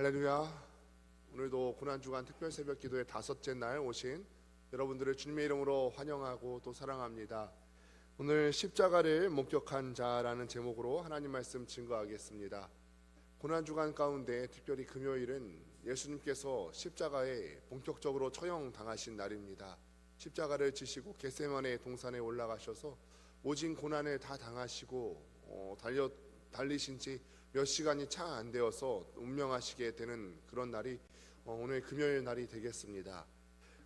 할렐루야. 오늘도 고난주간 특별 새벽 기도의 다섯째 날 오신 여러분들을 주님의 이름으로 환영하고 또 사랑합니다. 오늘 십자가를 목격한 자라는 제목으로 하나님 말씀 증거하겠습니다. 고난주간 가운데 특별히 금요일은 예수님께서 십자가에 본격적으로 처형당하신 날입니다. 십자가를 지시고 겟세마네 동산에 올라가셔서 모진 고난을 다 당하시고 달리신 지 몇 시간이 차 안 되어서 운명하시게 되는 그런 날이 오늘 금요일 날이 되겠습니다.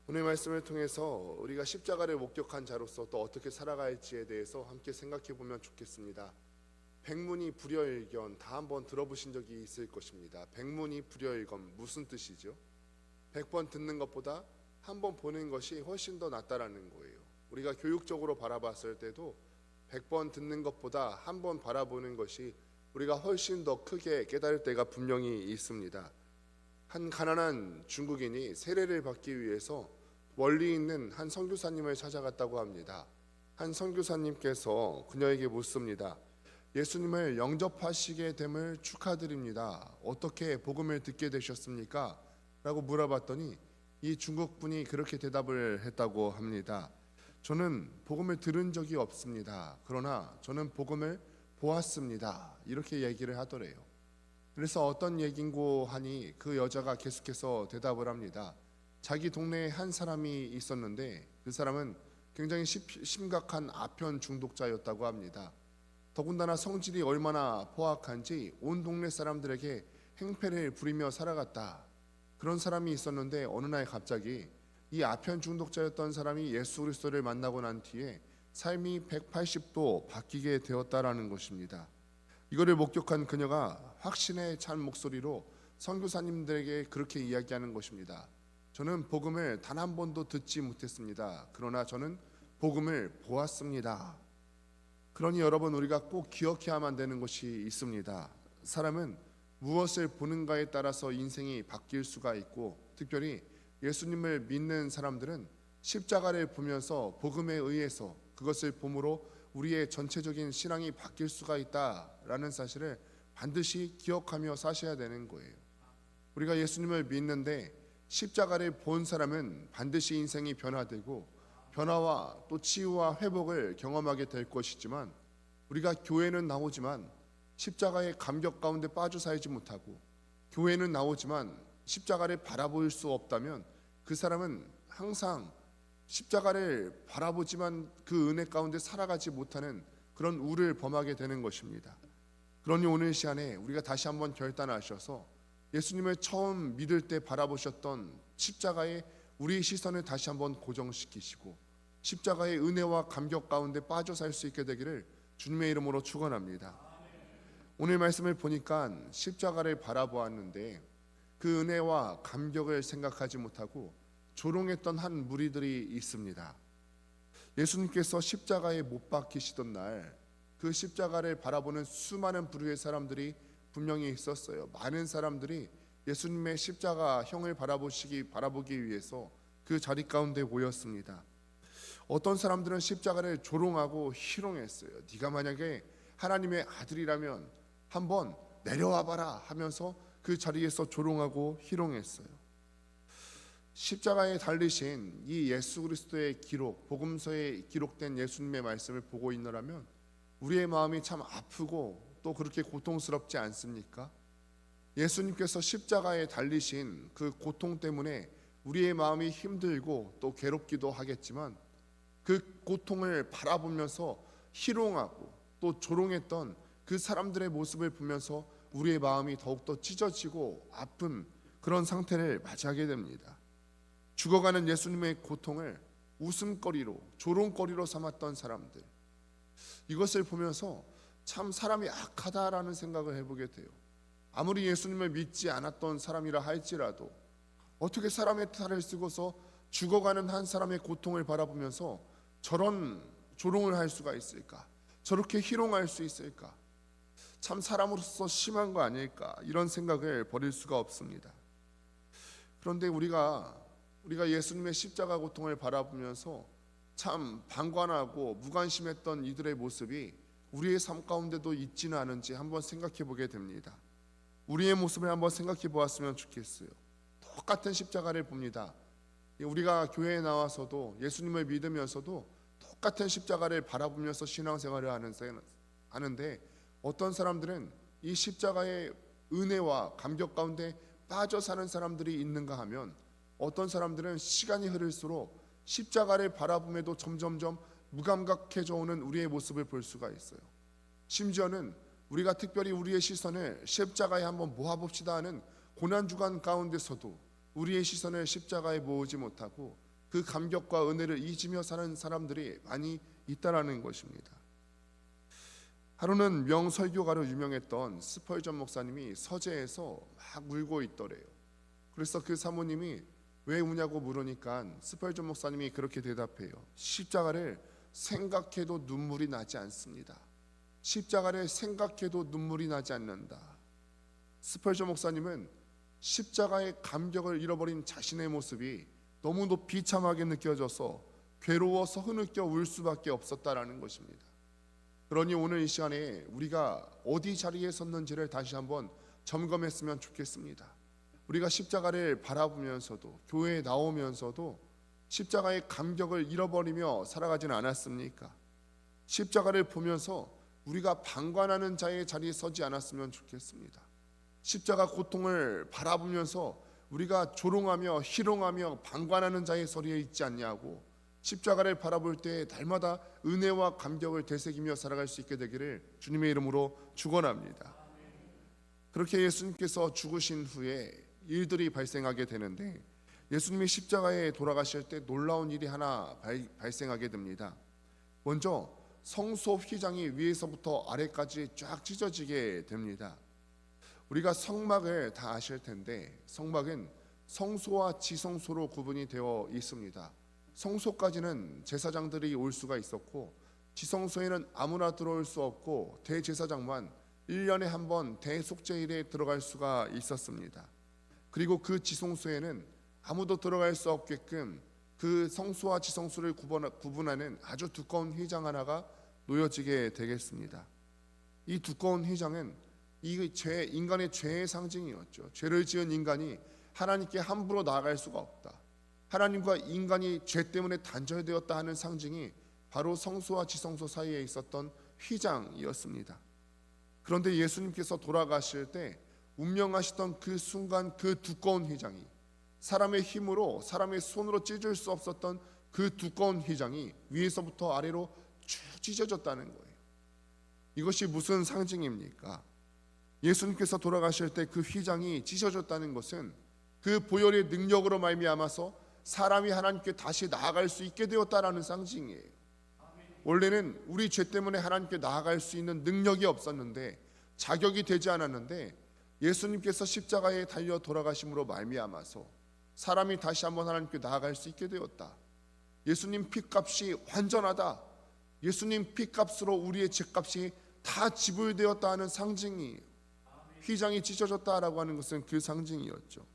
오늘 말씀을 통해서 우리가 십자가를 목격한 자로서 또 어떻게 살아갈지에 대해서 함께 생각해 보면 좋겠습니다. 백문이 불여일견 다 한번 들어보신 적이 있을 것입니다. 백문이 불여일견 무슨 뜻이죠? 100번 듣는 것보다 한 번 보는 것이 훨씬 더 낫다라는 거예요. 우리가 교육적으로 바라봤을 때도 100번 듣는 것보다 한 번 바라보는 것이 우리가 훨씬 더 크게 깨달을 때가 분명히 있습니다. 한 가난한 중국인이 세례를 받기 위해서 멀리 있는 한 선교사님을 찾아갔다고 합니다. 한 선교사님께서 그녀에게 묻습니다. 예수님을 영접하시게 됨을 축하드립니다. 어떻게 복음을 듣게 되셨습니까? 라고 물어봤더니 이 중국분이 그렇게 대답을 했다고 합니다. 저는 복음을 들은 적이 없습니다. 그러나 저는 복음을 보았습니다. 이렇게 얘기를 하더래요. 그래서 어떤 얘긴고 하니 그 여자가 계속해서 대답을 합니다. 자기 동네에 한 사람이 있었는데 그 사람은 굉장히 심각한 아편 중독자였다고 합니다. 더군다나 성질이 얼마나 포악한지 온 동네 사람들에게 행패를 부리며 살아갔다. 그런 사람이 있었는데 어느 날 갑자기 이 아편 중독자였던 사람이 예수 그리스도를 만나고 난 뒤에 삶이 180도 바뀌게 되었다라는 것입니다. 이거를 목격한 그녀가 확신에 찬 목소리로 선교사님들에게 그렇게 이야기하는 것입니다. 저는 복음을 단 한 번도 듣지 못했습니다. 그러나 저는 복음을 보았습니다. 그러니 여러분, 우리가 꼭 기억해야만 되는 것이 있습니다. 사람은 무엇을 보는가에 따라서 인생이 바뀔 수가 있고, 특별히 예수님을 믿는 사람들은 십자가를 보면서 복음에 의해서 그것을 봄으로 우리의 전체적인 신앙이 바뀔 수가 있다라는 사실을 반드시 기억하며 사셔야 되는 거예요. 우리가 예수님을 믿는데 십자가를 본 사람은 반드시 인생이 변화되고 변화와 또 치유와 회복을 경험하게 될 것이지만, 우리가 교회는 나오지만 십자가의 감격 가운데 빠져 살지 못하고, 교회는 나오지만 십자가를 바라볼 수 없다면 그 사람은 항상 십자가를 바라보지만 그 은혜 가운데 살아가지 못하는 그런 우를 범하게 되는 것입니다. 그러니 오늘 시간에 우리가 다시 한번 결단하셔서 예수님을 처음 믿을 때 바라보셨던 십자가에 우리의 시선을 다시 한번 고정시키시고 십자가의 은혜와 감격 가운데 빠져 살 수 있게 되기를 주님의 이름으로 축원합니다. 오늘 말씀을 보니까 십자가를 바라보았는데 그 은혜와 감격을 생각하지 못하고 조롱했던 한 무리들이 있습니다. 예수님께서 십자가에 못 박히시던 날 그 십자가를 바라보는 수많은 부류의 사람들이 분명히 있었어요. 많은 사람들이 예수님의 십자가형을 바라보기 위해서 그 자리 가운데 모였습니다. 어떤 사람들은 십자가를 조롱하고 희롱했어요. 네가 만약에 하나님의 아들이라면 한번 내려와 봐라 하면서 그 자리에서 조롱하고 희롱했어요. 십자가에 달리신 이 예수 그리스도의 기록, 복음서에 기록된 예수님의 말씀을 보고 있노라면 우리의 마음이 참 아프고 또 그렇게 고통스럽지 않습니까? 예수님께서 십자가에 달리신 그 고통 때문에 우리의 마음이 힘들고 또 괴롭기도 하겠지만, 그 고통을 바라보면서 희롱하고 또 조롱했던 그 사람들의 모습을 보면서 우리의 마음이 더욱더 찢어지고 아픈 그런 상태를 맞이하게 됩니다. 죽어가는 예수님의 고통을 웃음거리로, 조롱거리로 삼았던 사람들, 이것을 보면서 참 사람이 악하다라는 생각을 해보게 돼요. 아무리 예수님을 믿지 않았던 사람이라 할지라도 어떻게 사람의 탈을 쓰고서 죽어가는 한 사람의 고통을 바라보면서 저런 조롱을 할 수가 있을까? 저렇게 희롱할 수 있을까? 참 사람으로서 심한 거 아닐까? 이런 생각을 버릴 수가 없습니다. 그런데 우리가 예수님의 십자가 고통을 바라보면서 참 방관하고 무관심했던 이들의 모습이 우리의 삶 가운데도 있지는 않은지 한번 생각해 보게 됩니다. 우리의 모습을 한번 생각해 보았으면 좋겠어요. 똑같은 십자가를 봅니다. 우리가 교회에 나와서도 예수님을 믿으면서도 똑같은 십자가를 바라보면서 신앙생활을 하는데 어떤 사람들은 이 십자가의 은혜와 감격 가운데 빠져 사는 사람들이 있는가 하면 어떤 사람들은 시간이 흐를수록 십자가를 바라봄에도 점점점 무감각해져 오는 우리의 모습을 볼 수가 있어요. 심지어는 우리가 특별히 우리의 시선을 십자가에 한번 모아봅시다 하는 고난주간 가운데서도 우리의 시선을 십자가에 모으지 못하고 그 감격과 은혜를 잊으며 사는 사람들이 많이 있다라는 것입니다. 하루는 명설교가로 유명했던 스펄전 목사님이 서재에서 막 울고 있더래요. 그래서 그 사모님이 왜 우냐고 물으니까 스펄전 목사님이 그렇게 대답해요. 십자가를 생각해도 눈물이 나지 않습니다. 십자가를 생각해도 눈물이 나지 않는다. 스펄전 목사님은 십자가의 감격을 잃어버린 자신의 모습이 너무도 비참하게 느껴져서 괴로워서 흐느껴 울 수밖에 없었다라는 것입니다. 그러니 오늘 이 시간에 우리가 어디 자리에 섰는지를 다시 한번 점검했으면 좋겠습니다. 우리가 십자가를 바라보면서도 교회에 나오면서도 십자가의 감격을 잃어버리며 살아가지는 않았습니까? 십자가를 보면서 우리가 방관하는 자의 자리에 서지 않았으면 좋겠습니다. 십자가 고통을 바라보면서 우리가 조롱하며 희롱하며 방관하는 자의 자리에 있지 않냐고, 십자가를 바라볼 때 날마다 은혜와 감격을 되새기며 살아갈 수 있게 되기를 주님의 이름으로 축원합니다. 그렇게 예수님께서 죽으신 후에 일들이 발생하게 되는데 예수님이 십자가에 돌아가실 때 놀라운 일이 하나 발생하게 됩니다. 먼저 성소 휘장이 위에서부터 아래까지 쫙 찢어지게 됩니다. 우리가 성막을 다 아실 텐데 성막은 성소와 지성소로 구분이 되어 있습니다. 성소까지는 제사장들이 올 수가 있었고 지성소에는 아무나 들어올 수 없고 대제사장만 1년에 한 번 대속죄일에 들어갈 수가 있었습니다. 그리고 그 지성소에는 아무도 들어갈 수 없게끔 그 성소와 지성소를 구분하는 아주 두꺼운 휘장 하나가 놓여지게 되겠습니다. 이 두꺼운 휘장은 인간의 죄의 상징이었죠. 죄를 지은 인간이 하나님께 함부로 나아갈 수가 없다. 하나님과 인간이 죄 때문에 단절되었다 하는 상징이 바로 성소와 지성소 사이에 있었던 휘장이었습니다. 그런데 예수님께서 돌아가실 때 운명하시던 그 순간 그 두꺼운 휘장이 사람의 힘으로 사람의 손으로 찢을 수 없었던 그 두꺼운 휘장이 위에서부터 아래로 쭉 찢어졌다는 거예요. 이것이 무슨 상징입니까? 예수님께서 돌아가실 때 그 휘장이 찢어졌다는 것은 그 보혈의 능력으로 말미암아서 사람이 하나님께 다시 나아갈 수 있게 되었다라는 상징이에요. 원래는 우리 죄 때문에 하나님께 나아갈 수 있는 능력이 없었는데 자격이 되지 않았는데 예수님께서 십자가에 달려 돌아가심으로 말미암아서 사람이 다시 한번 하나님께 나아갈 수 있게 되었다. 예수님 피값이 완전하다. 예수님 피값으로 우리의 죄값이 다 지불되었다 하는 상징이에요. 휘장이 찢어졌다라고 하는 것은 그 상징이었죠.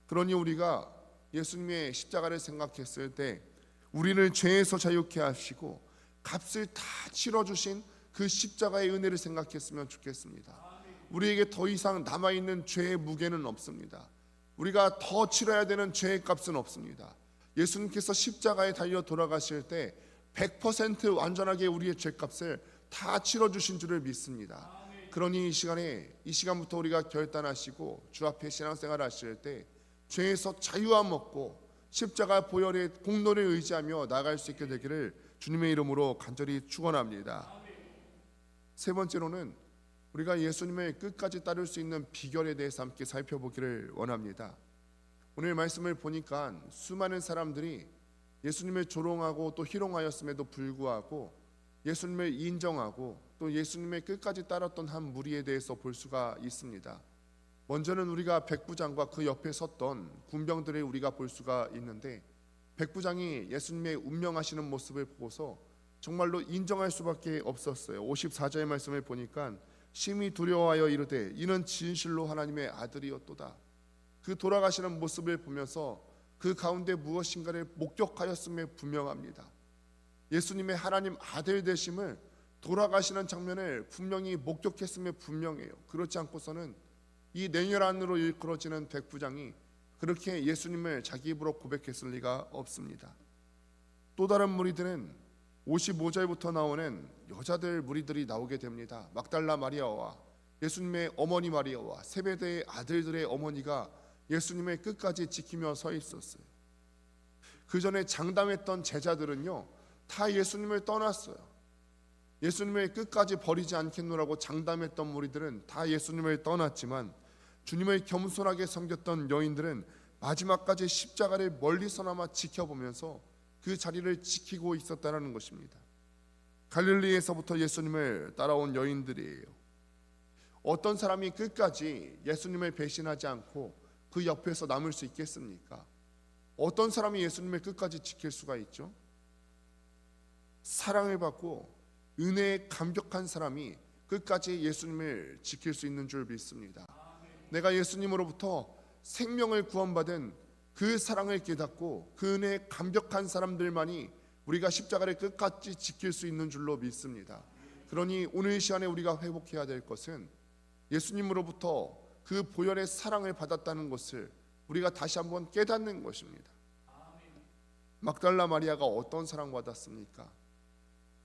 그러니 우리가 예수님의 십자가를 생각했을 때 우리를 죄에서 자유케 하시고 값을 다 치러주신 그 십자가의 은혜를 생각했으면 좋겠습니다. 우리에게 더 이상 남아있는 죄의 무게는 없습니다. 우리가 더 치러야 되는 죄의 값은 없습니다. 예수님께서 십자가에 달려 돌아가실 때 100% 완전하게 우리의 죄값을 다 치러주신 줄을 믿습니다. 그러니 이 시간부터 우리가 결단하시고 주 앞에 신앙생활 하실 때 죄에서 자유함 얻고 십자가 보혈의 공로를 의지하며 나아갈 수 있게 되기를 주님의 이름으로 간절히 축원합니다. 세 번째로는 우리가 예수님을 끝까지 따를 수 있는 비결에 대해서 함께 살펴보기를 원합니다. 오늘 말씀을 보니까 수많은 사람들이 예수님을 조롱하고 또 희롱하였음에도 불구하고 예수님을 인정하고 또 예수님의 끝까지 따랐던 한 무리에 대해서 볼 수가 있습니다. 먼저는 우리가 백부장과 그 옆에 섰던 군병들을 우리가 볼 수가 있는데 백부장이 예수님의 운명하시는 모습을 보고서 정말로 인정할 수밖에 없었어요. 54절의 말씀을 보니까 심히 두려워하여 이르되 이는 진실로 하나님의 아들이었도다. 그 돌아가시는 모습을 보면서 그 가운데 무엇인가를 목격하였음에 분명합니다. 예수님의 하나님 아들 되심을 돌아가시는 장면을 분명히 목격했음에 분명해요. 그렇지 않고서는 이 냉혈한으로 일컬어지는 백부장이 그렇게 예수님을 자기 입으로 고백했을 리가 없습니다. 또 다른 무리들은 55절부터 나오는 여자들 무리들이 나오게 됩니다. 막달라 마리아와 예수님의 어머니 마리아와 세베대의 아들들의 어머니가 예수님을 끝까지 지키며 서 있었어요. 그 전에 장담했던 제자들은요, 다 예수님을 떠났어요. 예수님을 끝까지 버리지 않겠노라고 장담했던 무리들은 다 예수님을 떠났지만, 주님을 겸손하게 섬겼던 여인들은 마지막까지 십자가를 멀리서나마 지켜보면서 그 자리를 지키고 있었다는 것입니다. 갈릴리에서부터 예수님을 따라온 여인들이에요. 어떤 사람이 끝까지 예수님을 배신하지 않고 그 옆에서 남을 수 있겠습니까? 어떤 사람이 예수님을 끝까지 지킬 수가 있죠? 사랑을 받고 은혜에 감격한 사람이 끝까지 예수님을 지킬 수 있는 줄 믿습니다. 내가 예수님으로부터 생명을 구원받은 그 사랑을 깨닫고 그 은혜에 감격한 사람들만이 우리가 십자가를 끝까지 지킬 수 있는 줄로 믿습니다. 그러니 오늘 시간에 우리가 회복해야 될 것은 예수님으로부터 그 보혈의 사랑을 받았다는 것을 우리가 다시 한번 깨닫는 것입니다. 막달라 마리아가 어떤 사랑받았습니까?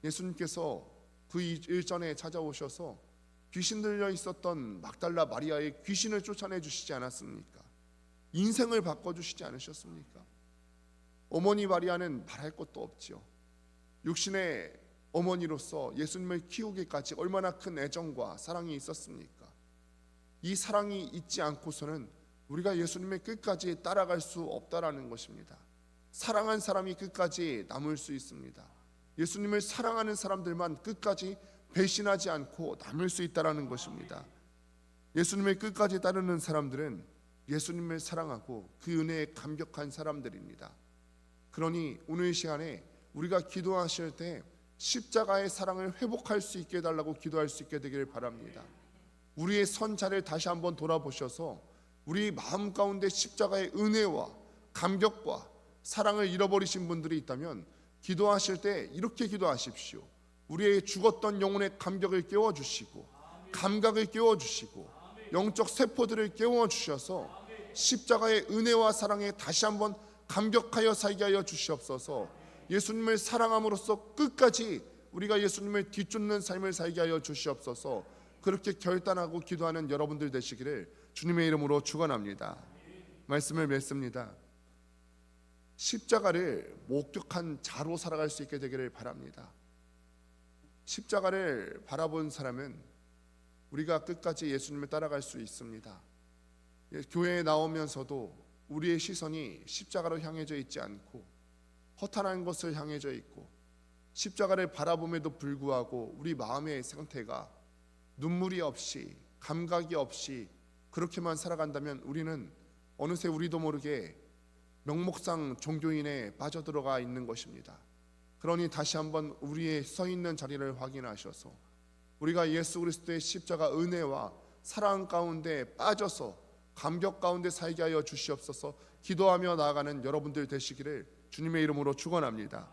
예수님께서 그 일전에 찾아오셔서 귀신 들려 있었던 막달라 마리아의 귀신을 쫓아내 주시지 않았습니까? 인생을 바꿔주시지 않으셨습니까? 어머니 마리아는 말할 것도 없지요. 육신의 어머니로서 예수님을 키우기까지 얼마나 큰 애정과 사랑이 있었습니까? 이 사랑이 있지 않고서는 우리가 예수님의 끝까지 따라갈 수 없다라는 것입니다. 사랑한 사람이 끝까지 남을 수 있습니다. 예수님을 사랑하는 사람들만 끝까지 배신하지 않고 남을 수 있다라는 것입니다. 예수님을 끝까지 따르는 사람들은 예수님을 사랑하고 그 은혜에 감격한 사람들입니다. 그러니 오늘 시간에 우리가 기도하실 때 십자가의 사랑을 회복할 수 있게 해달라고 기도할 수 있게 되기를 바랍니다. 우리의 선자를 다시 한번 돌아보셔서 우리 마음 가운데 십자가의 은혜와 감격과 사랑을 잃어버리신 분들이 있다면 기도하실 때 이렇게 기도하십시오. 우리의 죽었던 영혼의 감격을 깨워주시고 감각을 깨워주시고 영적 세포들을 깨워주셔서 십자가의 은혜와 사랑에 다시 한번 감격하여 살게 하여 주시옵소서. 예수님을 사랑함으로써 끝까지 우리가 예수님을 뒤쫓는 삶을 살게 하여 주시옵소서. 그렇게 결단하고 기도하는 여러분들 되시기를 주님의 이름으로 축원합니다. 말씀을 맺습니다. 십자가를 목격한 자로 살아갈 수 있게 되기를 바랍니다. 십자가를 바라본 사람은 우리가 끝까지 예수님을 따라갈 수 있습니다. 교회에 나오면서도 우리의 시선이 십자가로 향해져 있지 않고 허탄한 것을 향해져 있고 십자가를 바라봄에도 불구하고 우리 마음의 상태가 눈물이 없이 감각이 없이 그렇게만 살아간다면 우리는 어느새 우리도 모르게 명목상 종교인에 빠져들어가 있는 것입니다. 그러니 다시 한번 우리의 서 있는 자리를 확인하셔서 우리가 예수 그리스도의 십자가 은혜와 사랑 가운데 빠져서 감격 가운데 살게 하여 주시옵소서. 기도하며 나아가는 여러분들 되시기를 주님의 이름으로 축원합니다.